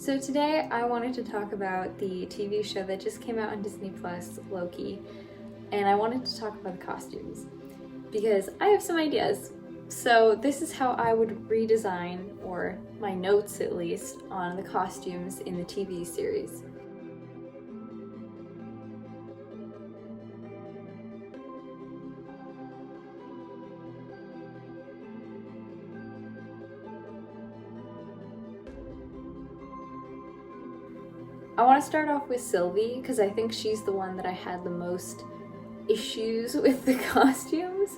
So today I wanted to talk about the TV show that just came out on Disney Plus, Loki, and I wanted to talk about the costumes because I have some ideas. So this is how I would redesign, or my notes at least, on the costumes in the TV series. I want to start off with Sylvie because I think she's the one that I had the most issues with the costumes.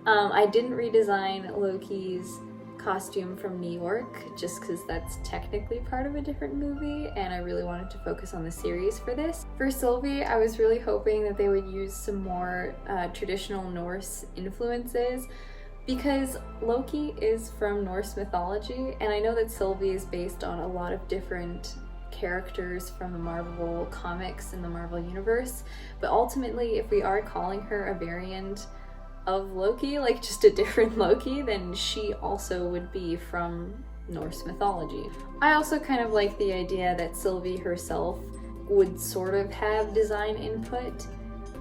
I didn't redesign Loki's costume from New York just because that's technically part of a different movie and I really wanted to focus on the series for this. For Sylvie, I was really hoping that they would use some more traditional Norse influences because Loki is from Norse mythology, and I know that Sylvie is based on a lot of different characters from the Marvel comics and the Marvel universe, but ultimately if we are calling her a variant of Loki, like just a different Loki, then she also would be from Norse mythology. I also kind of like the idea that Sylvie herself would sort of have design input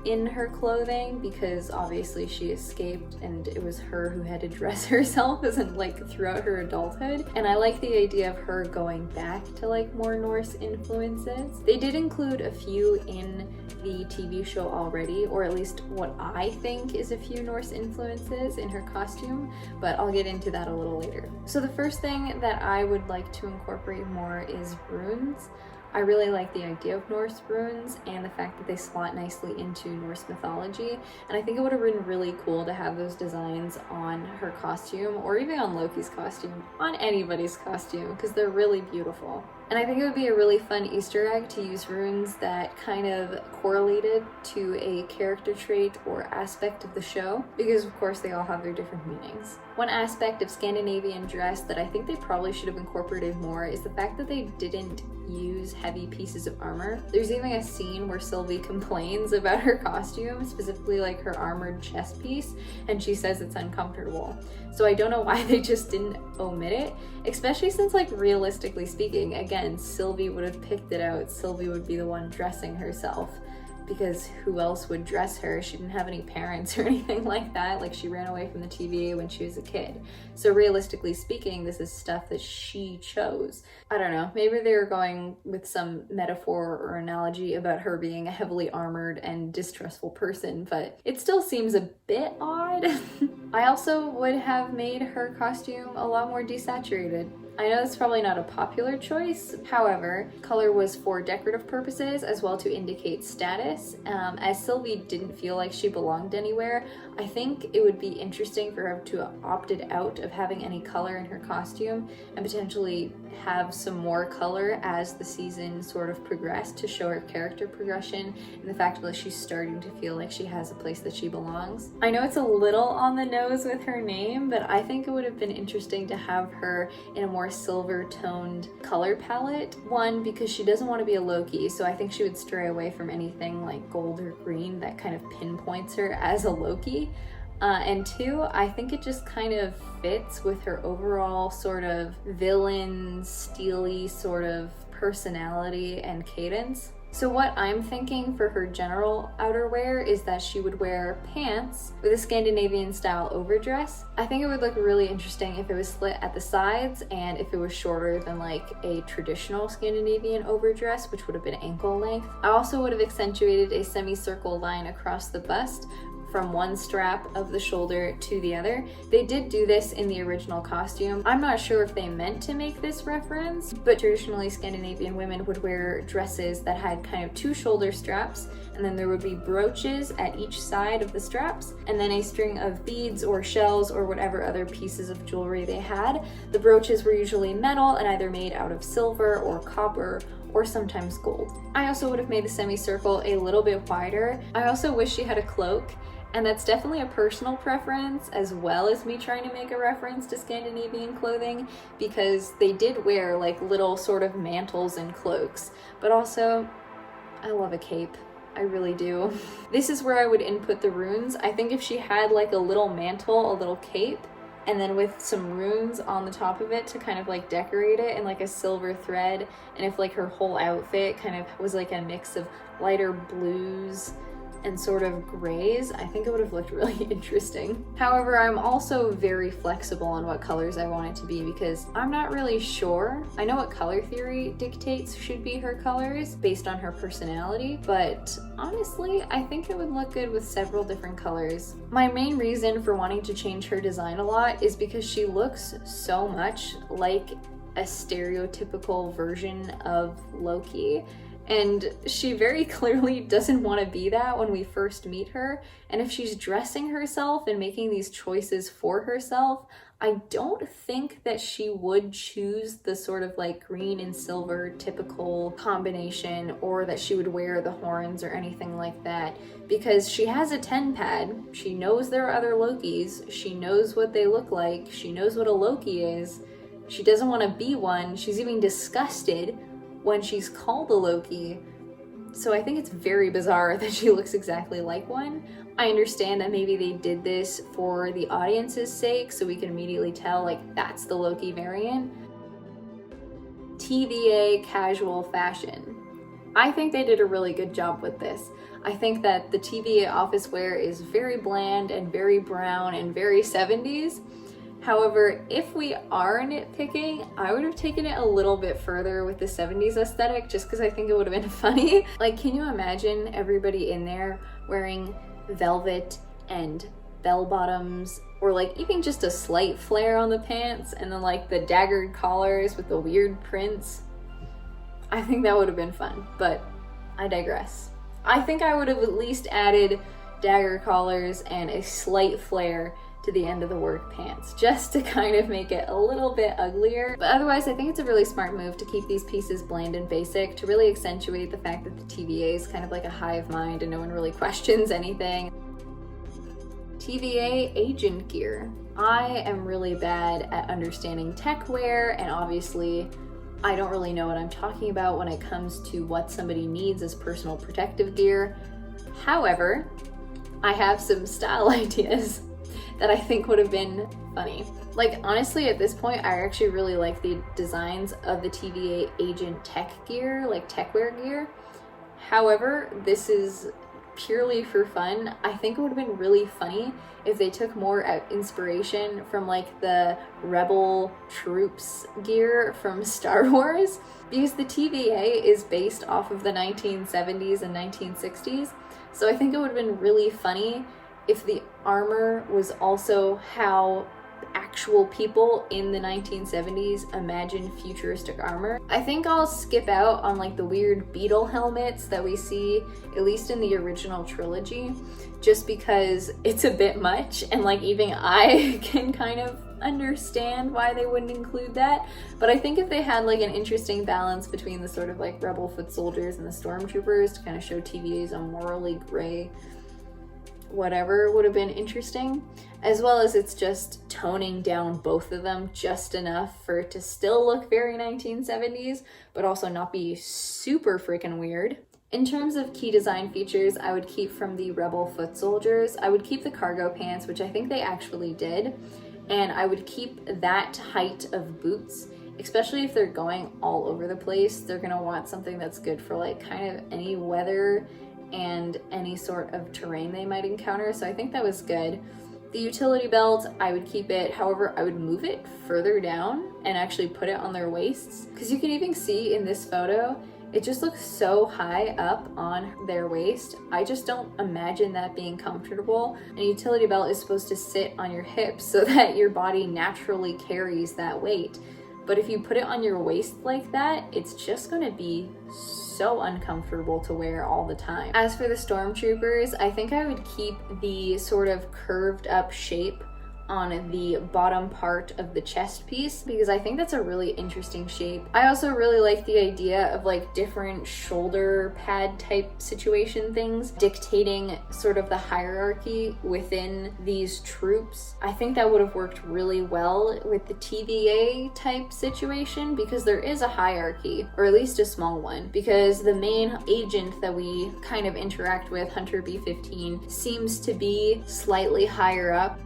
in her clothing because obviously she escaped and it was her who had to dress herself as in like throughout her adulthood, and I like the idea of her going back to like more Norse influences. They did include a few in the TV show already, or at least what I think is a few Norse influences in her costume, but I'll get into that a little later. So the first thing that I would like to incorporate more is runes. I really like the idea of Norse runes and the fact that they slot nicely into Norse mythology, and I think it would have been really cool to have those designs on her costume, or even on Loki's costume, on anybody's costume, because they're really beautiful. And I think it would be a really fun Easter egg to use runes that kind of correlated to a character trait or aspect of the show, because of course they all have their different meanings. One aspect of Scandinavian dress that I think they probably should have incorporated more is the fact that they didn't use heavy pieces of armor. There's even a scene where Sylvie complains about her costume, specifically like her armored chest piece, and she says it's uncomfortable. So I don't know why they just didn't omit it, especially since, like, realistically speaking, again, Sylvie would have picked it out. Sylvie would be the one dressing herself, because who else would dress her? She didn't have any parents or anything like that. Like, she ran away from the TVA when she was a kid. So realistically speaking, this is stuff that she chose. I don't know, maybe they were going with some metaphor or analogy about her being a heavily armored and distrustful person, but it still seems a bit odd. I also would have made her costume a lot more desaturated. I know it's probably not a popular choice, however, color was for decorative purposes as well to indicate status. As Sylvie didn't feel like she belonged anywhere, I think it would be interesting for her to have opted out of having any color in her costume and potentially have some more color as the season sort of progressed to show her character progression and the fact that she's starting to feel like she has a place that she belongs. I know it's a little on the nose with her name, but I think it would have been interesting to have her in a more silver toned color palette. One, because she doesn't want to be a Loki, so I think she would stray away from anything like gold or green that kind of pinpoints her as a Loki. And two, I think it just kind of fits with her overall sort of villain, steely sort of personality and cadence. So what I'm thinking for her general outerwear is that she would wear pants with a Scandinavian style overdress. I think it would look really interesting if it was slit at the sides and if it was shorter than like a traditional Scandinavian overdress, which would have been ankle length. I also would have accentuated a semicircle line across the bust from one strap of the shoulder to the other. They did do this in the original costume. I'm not sure if they meant to make this reference, but traditionally Scandinavian women would wear dresses that had kind of two shoulder straps, and then there would be brooches at each side of the straps, and then a string of beads or shells or whatever other pieces of jewelry they had. The brooches were usually metal and either made out of silver or copper or sometimes gold. I also would have made the semicircle a little bit wider. I also wish she had a cloak, and that's definitely a personal preference as well as me trying to make a reference to Scandinavian clothing, because they did wear like little sort of mantles and cloaks, but also I love a cape. I really do. This is where I would input the runes. I think if she had like a little mantle, a little cape, and then with some runes on the top of it to kind of like decorate it, and like a silver thread. And if like her whole outfit kind of was like a mix of lighter blues and sort of grays, I think it would have looked really interesting. However, I'm also very flexible on what colors I want it to be because I'm not really sure. I know what color theory dictates should be her colors based on her personality, but honestly, I think it would look good with several different colors. My main reason for wanting to change her design a lot is because she looks so much like a stereotypical version of Loki. And she very clearly doesn't want to be that when we first meet her. And if she's dressing herself and making these choices for herself, I don't think that she would choose the sort of like green and silver typical combination, or that she would wear the horns or anything like that, because she has a 10 pad. She knows there are other Lokis. She knows what they look like. She knows what a Loki is. She doesn't want to be one. She's even disgusted when she's called a Loki. So I think it's very bizarre that she looks exactly like one. I understand that maybe they did this for the audience's sake, so we can immediately tell like that's the Loki variant. TVA casual fashion. I think they did a really good job with this. I think that the TVA office wear is very bland and very brown and very 70s. However, if we are nitpicking, I would have taken it a little bit further with the 70s aesthetic, just because I think it would have been funny. Like, can you imagine everybody in there wearing velvet and bell bottoms, or like even just a slight flare on the pants, and then like the daggered collars with the weird prints? I think that would have been fun, but I digress. I think I would have at least added dagger collars and a slight flare to the end of the work pants, just to kind of make it a little bit uglier. But otherwise, I think it's a really smart move to keep these pieces bland and basic, to really accentuate the fact that the TVA is kind of like a hive mind and no one really questions anything. TVA agent gear. I am really bad at understanding tech wear, and obviously I don't really know what I'm talking about when it comes to what somebody needs as personal protective gear. However, I have some style ideas that I think would have been funny. Like, honestly, at this point, I actually really like the designs of the TVA agent tech gear, like tech wear gear. However, this is purely for fun. I think it would have been really funny if they took more inspiration from like the rebel troops gear from Star Wars, because the TVA is based off of the 1970s and 1960s. So I think it would have been really funny if the armor was also how actual people in the 1970s imagined futuristic armor. I think I'll skip out on like the weird beetle helmets that we see, at least in the original trilogy, just because it's a bit much, and like even I can kind of understand why they wouldn't include that. But I think if they had like an interesting balance between the sort of like rebel foot soldiers and the stormtroopers to kind of show TVA's a morally gray whatever, would have been interesting, as well as it's just toning down both of them just enough for it to still look very 1970s, but also not be super freaking weird. In terms of key design features I would keep from the rebel foot soldiers, I would keep the cargo pants, which I think they actually did, and I would keep that height of boots, especially if they're going all over the place. They're gonna want something that's good for like kind of any weather and any sort of terrain they might encounter, so I think that was good. The utility belt, I would keep it, however, I would move it further down and actually put it on their waists, because you can even see in this photo, it just looks so high up on their waist. I just don't imagine that being comfortable. A utility belt is supposed to sit on your hips so that your body naturally carries that weight. But if you put it on your waist like that, it's just gonna be so uncomfortable to wear all the time. As for the stormtroopers, I think I would keep the sort of curved up shape on the bottom part of the chest piece, because I think that's a really interesting shape. I also really like the idea of like different shoulder pad type situation things dictating sort of the hierarchy within these troops. I think that would have worked really well with the TVA type situation, because there is a hierarchy, or at least a small one, because the main agent that we kind of interact with, Hunter B-15, seems to be slightly higher up.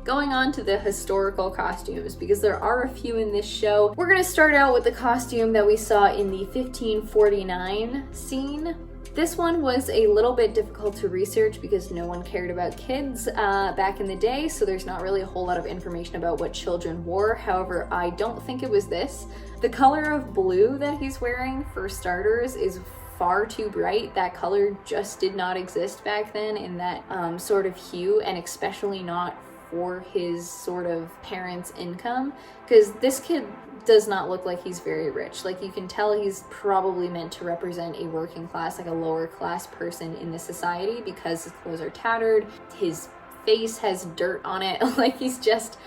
Going on to the historical costumes, because there are a few in this show. We're gonna start out with the costume that we saw in the 1549 scene. This one was a little bit difficult to research because no one cared about kids back in the day, so there's not really a whole lot of information about what children wore. However, I don't think it was this. The color of blue that he's wearing, for starters, is far too bright. That color just did not exist back then in that sort of hue, and especially not for his sort of parents' income, because this kid does not look like he's very rich. Like, you can tell he's probably meant to represent a working class, like a lower class person in the society, because his clothes are tattered, his face has dirt on it, like he's just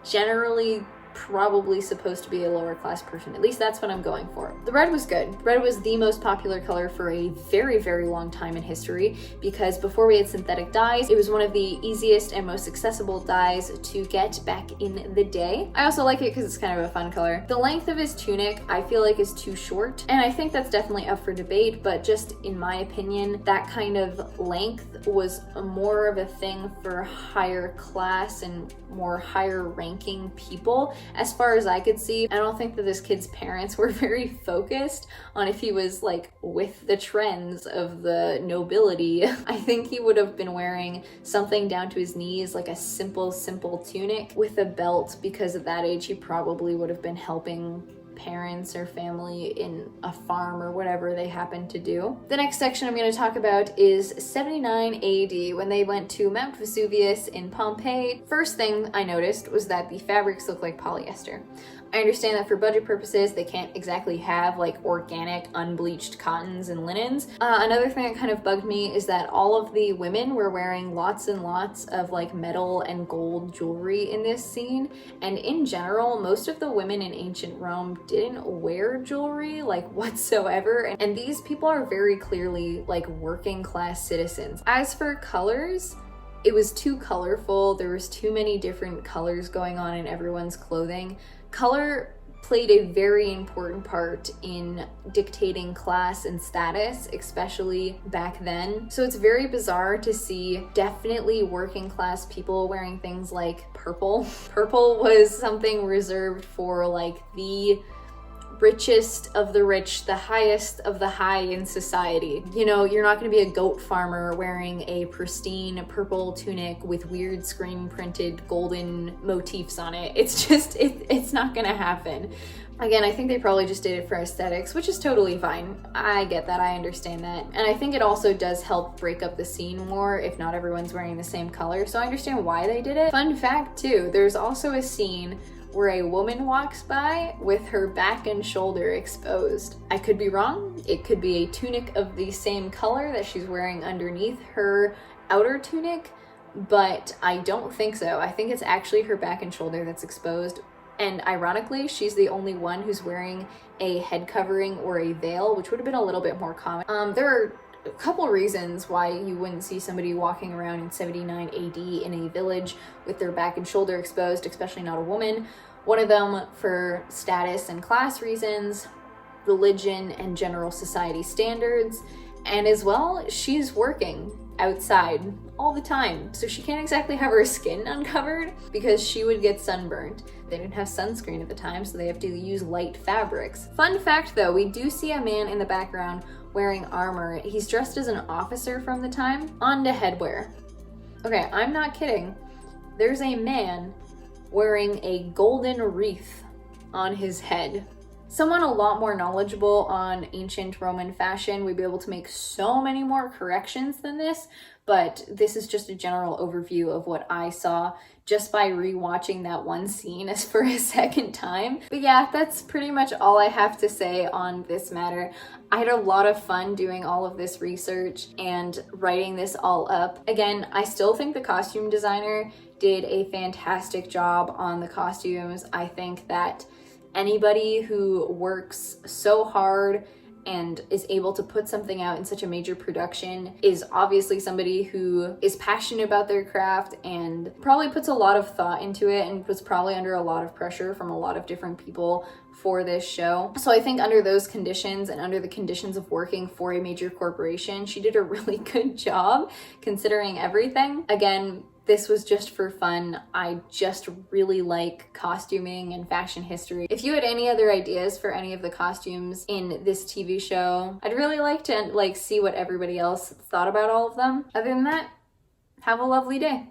generally probably supposed to be a lower class person. At least that's what I'm going for. The red was good. Red was the most popular color for a very, very long time in history, because before we had synthetic dyes, it was one of the easiest and most accessible dyes to get back in the day. I also like it because it's kind of a fun color. The length of his tunic, I feel like, is too short, and I think that's definitely up for debate, but just in my opinion, that kind of length was more of a thing for higher class and more higher ranking people. As far as I could see, I don't think that this kid's parents were very focused on if he was like with the trends of the nobility. I think he would have been wearing something down to his knees, like a simple tunic with a belt, because at that age he probably would have been helping parents or family in a farm or whatever they happen to do. The next section I'm going to talk about is 79 AD, when they went to Mount Vesuvius in Pompeii. First thing I noticed was that the fabrics look like polyester. I understand that for budget purposes, they can't exactly have like organic, unbleached cottons and linens. Another thing that kind of bugged me is that all of the women were wearing lots and lots of like metal and gold jewelry in this scene. And in general, most of the women in ancient Rome didn't wear jewelry like whatsoever. And these people are very clearly like working class citizens. As for colors, it was too colorful. There was too many different colors going on in everyone's clothing. Color played a very important part in dictating class and status, especially back then. So it's very bizarre to see definitely working class people wearing things like purple. Purple was something reserved for like the richest of the rich, the highest of the high in society. You know, you're not going to be a goat farmer wearing a pristine purple tunic with weird screen printed golden motifs on it. It's just, it's not going to happen. Again, I think they probably just did it for aesthetics, which is totally fine. I get that, I understand that. And I think it also does help break up the scene more if not everyone's wearing the same color, so I understand why they did it. Fun fact too, there's also a scene where a woman walks by with her back and shoulder exposed. I could be wrong. It could be a tunic of the same color that she's wearing underneath her outer tunic, but I don't think so. I think it's actually her back and shoulder that's exposed. And ironically, she's the only one who's wearing a head covering or a veil, which would have been a little bit more common. There are a couple reasons why you wouldn't see somebody walking around in 79 AD in a village with their back and shoulder exposed, especially not a woman. One of them for status and class reasons, religion and general society standards, and as well, she's working outside all the time, so she can't exactly have her skin uncovered because she would get sunburned. They didn't have sunscreen at the time, so they have to use light fabrics. Fun fact though, we do see a man in the background wearing armor. He's dressed as an officer from the time. On to headwear. Okay, I'm not kidding. There's a man wearing a golden wreath on his head. Someone a lot more knowledgeable on ancient Roman fashion would be able to make so many more corrections than this, but this is just a general overview of what I saw just by rewatching that one scene as for a second time. But yeah, that's pretty much all I have to say on this matter. I had a lot of fun doing all of this research and writing this all up. Again, I still think the costume designer did a fantastic job on the costumes. I think that anybody who works so hard and is able to put something out in such a major production is obviously somebody who is passionate about their craft and probably puts a lot of thought into it and was probably under a lot of pressure from a lot of different people for this show. So I think under those conditions and under the conditions of working for a major corporation, she did a really good job considering everything. Again, this was just for fun. I just really like costuming and fashion history. If you had any other ideas for any of the costumes in this TV show, I'd really like to see what everybody else thought about all of them. Other than that, have a lovely day.